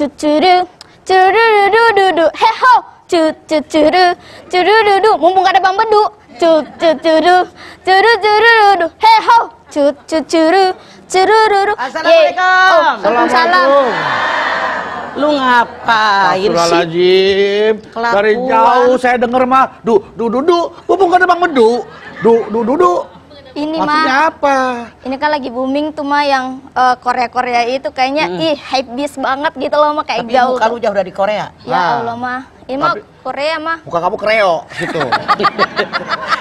cucuru, cururududu, heho, cucuru, cururudu. Mumpung ada Bang Bedu, cucuru, cururudu, heho, cucuru, curururu. Assalamualaikum. Waalaikumsalam. Lu ngapain sih? Astagfirullahaladzim. Dari jauh saya denger mah, mumpung ada Bang Bedu, Ini maksudnya mah, apa? ini kan lagi booming tuh mah yang Korea-Korea itu kayaknya hypebeast banget gitu loh mah, kayak Tapi jauh. muka lu jauh dari Korea. Ya Allah mah, ini mah Korea mah. Muka kamu kreo gitu.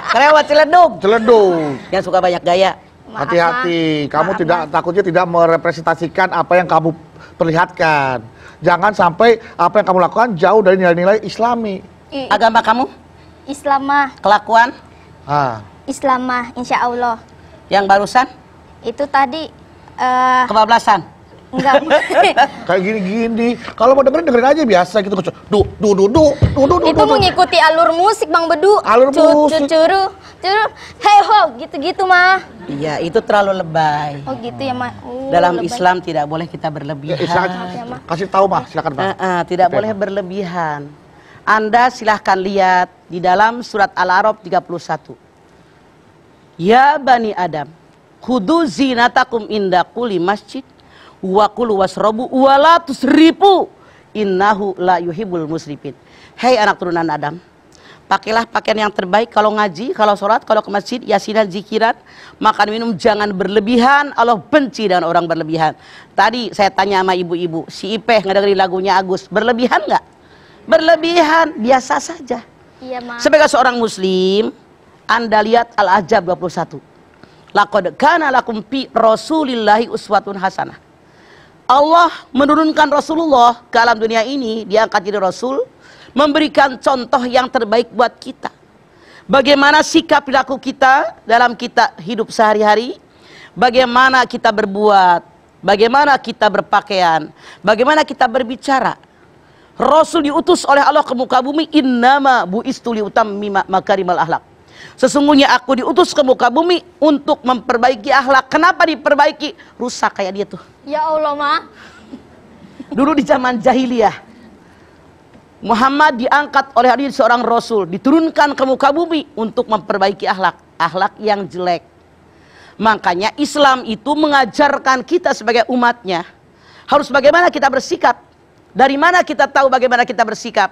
Kreo Ciledug. Celedug. Yang suka banyak gaya. Maaf, Hati-hati, kamu Maaf, tidak takutnya tidak merepresentasikan apa yang kamu perlihatkan. Jangan sampai apa yang kamu lakukan jauh dari nilai-nilai Islami. Agama kamu? Islam mah, Kelakuan? Islam mah, insya Allah. Yang barusan? Itu tadi Kebablasan? enggak. Kayak gini-gini. Kalau mau dengerin aja biasa gitu. Itu mengikuti alur musik Bang Bedu. Alur musik. Curu, heho, gitu-gitu mah. Iya, itu terlalu lebay. Oh gitu ya mah. Dalam lebay. Islam tidak boleh kita berlebihan. Kasih tahu mah, silakan Bang. Tidak boleh berlebihan. Anda silahkan lihat di dalam surat Al-A'raf 31. Ya Bani Adam, khudu zinatakum inda kulli masjid wa kulu wasrobu wa la tusrifu innahu la yuhibbul musrifin. Hei anak turunan Adam, pakailah pakaian yang terbaik kalau ngaji, kalau sholat, kalau ke masjid, yasinan, zikiran, makan minum jangan berlebihan. Allah benci dengan orang berlebihan. Tadi saya tanya sama ibu-ibu, si Ipeh ngedengerin lagunya Agus, berlebihan nggak? Berlebihan, biasa saja. Iya mah. Sebagai seorang muslim, Anda lihat Al-Ahzab 21. Laqad kana lakum fi Rasulillahi uswatun hasanah. Allah menurunkan Rasulullah ke alam dunia ini, diangkat jadi Rasul, memberikan contoh yang terbaik buat kita. Bagaimana sikap perilaku kita dalam kita hidup sehari-hari, bagaimana kita berbuat, bagaimana kita berpakaian, bagaimana kita berbicara. Rasul diutus oleh Allah ke muka bumi, innama bu'istu liutammima makarimal akhlak. Sesungguhnya aku diutus ke muka bumi untuk memperbaiki akhlak. Kenapa diperbaiki? Rusak kayak dia tuh. Ya Allah mah. Dulu di zaman jahiliyah, Muhammad diangkat oleh Allah seorang Rasul, diturunkan ke muka bumi untuk memperbaiki akhlak. Akhlak yang jelek. Makanya Islam itu mengajarkan kita sebagai umatnya harus bagaimana kita bersikap. Dari mana kita tahu bagaimana kita bersikap?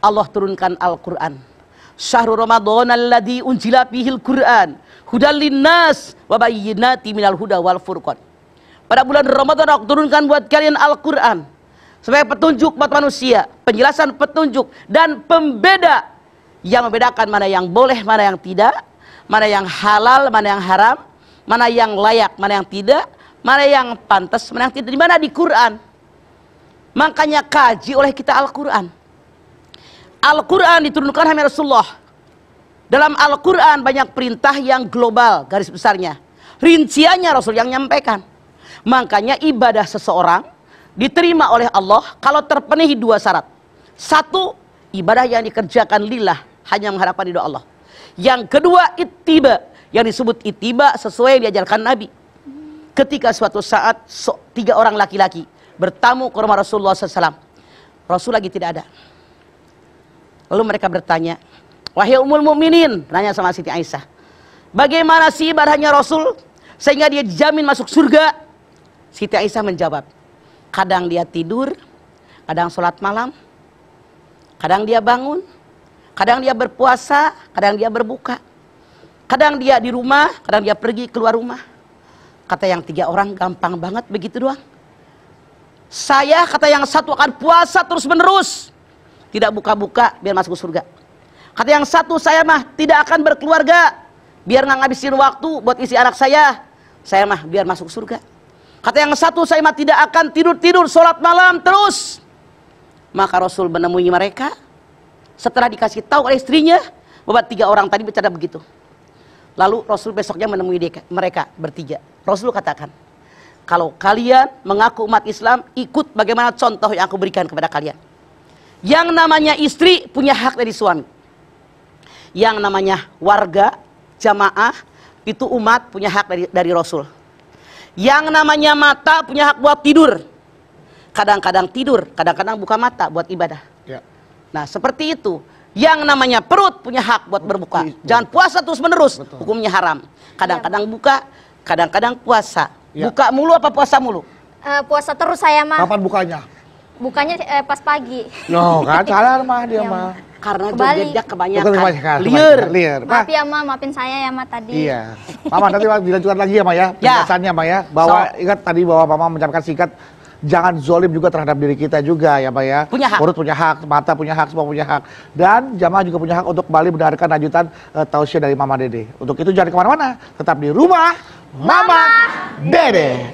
Allah turunkan Al-Quran. Syahrul Ramadan alladzi unzila fihil Quran hudal linnas wa bayyinati minal huda wal furqan. Pada bulan Ramadan aku turunkan buat kalian Al-Quran sebagai petunjuk buat manusia, penjelasan petunjuk dan pembeda yang membedakan mana yang boleh, mana yang tidak, mana yang halal, mana yang haram, mana yang layak, mana yang tidak, mana yang pantas, mana yang tidak. Di mana? Di Quran. Makanya kaji oleh kita Al-Quran. Al-Quran diturunkan oleh Rasulullah. Dalam Al-Quran banyak perintah yang global, garis besarnya. Rinciannya Rasul yang nyampaikan. Makanya ibadah seseorang diterima oleh Allah kalau terpenuhi dua syarat. Satu, ibadah yang dikerjakan lillah, hanya mengharapkan ridho Allah. Yang kedua, ittiba. Yang disebut ittiba sesuai yang diajarkan Nabi. Ketika suatu saat 3 orang laki-laki bertamu ke rumah Rasulullah SAW. Rasul lagi tidak ada. Lalu mereka bertanya, wahai Ummul Mukminin, nanya sama Siti Aisyah, bagaimana sih ibadahnya Rasul sehingga dia dijamin masuk surga? Siti Aisyah menjawab, kadang dia tidur, kadang sholat malam, kadang dia bangun, kadang dia berpuasa, kadang dia berbuka, kadang dia di rumah, kadang dia pergi keluar rumah. Kata yang 3 orang, gampang banget begitu doang. Saya, kata yang satu, akan puasa terus menerus, tidak buka-buka biar masuk surga. Kata yang satu, saya mah tidak akan berkeluarga biar nggak ngabisin waktu buat isi anak saya mah biar masuk surga. Kata yang satu, saya mah tidak akan tidur-tidur, sholat malam terus. Maka Rasul menemui mereka. Setelah dikasih tahu oleh istrinya bahwa 3 orang tadi bercanda begitu, lalu Rasul besoknya menemui mereka bertiga. Rasul katakan, kalau kalian mengaku umat Islam, ikut bagaimana contoh yang aku berikan kepada kalian. Yang namanya istri punya hak dari suami. Yang namanya warga, jamaah, itu umat punya hak dari Rasul. Yang namanya mata punya hak buat tidur. kadang-kadang tidur, kadang-kadang buka mata buat ibadah. Ya. Nah, seperti itu. Yang namanya perut punya hak buat berbuka. Jangan puasa terus-menerus, hukumnya haram. Kadang-kadang buka, kadang-kadang puasa. Ya. Buka mulu apa puasa mulu? Puasa terus saya mah. Kapan bukanya? Bukanya pas pagi. No, kan salah mah dia Iya, mah. Karena Kebalik. jogetnya kebanyakan. Kebanyakan, Liar. Liar. Maaf ya Ma, maafin saya ya Ma tadi. Iya. Mama nanti dilanjutkan lagi ya, Ma ya. Ya. Penjelasannya, Ma ya. Bahwa ingat tadi bahwa Mama menyampaikan singkat, jangan zolim juga terhadap diri kita juga ya, Ma ya. Punya hak. Perut punya hak, mata punya hak, semua punya hak. Dan jamaah juga punya hak untuk kembali mendengarkan lanjutan tausiah dari Mama Dede. Untuk itu jangan kemana-mana, tetap di rumah Mama Dede.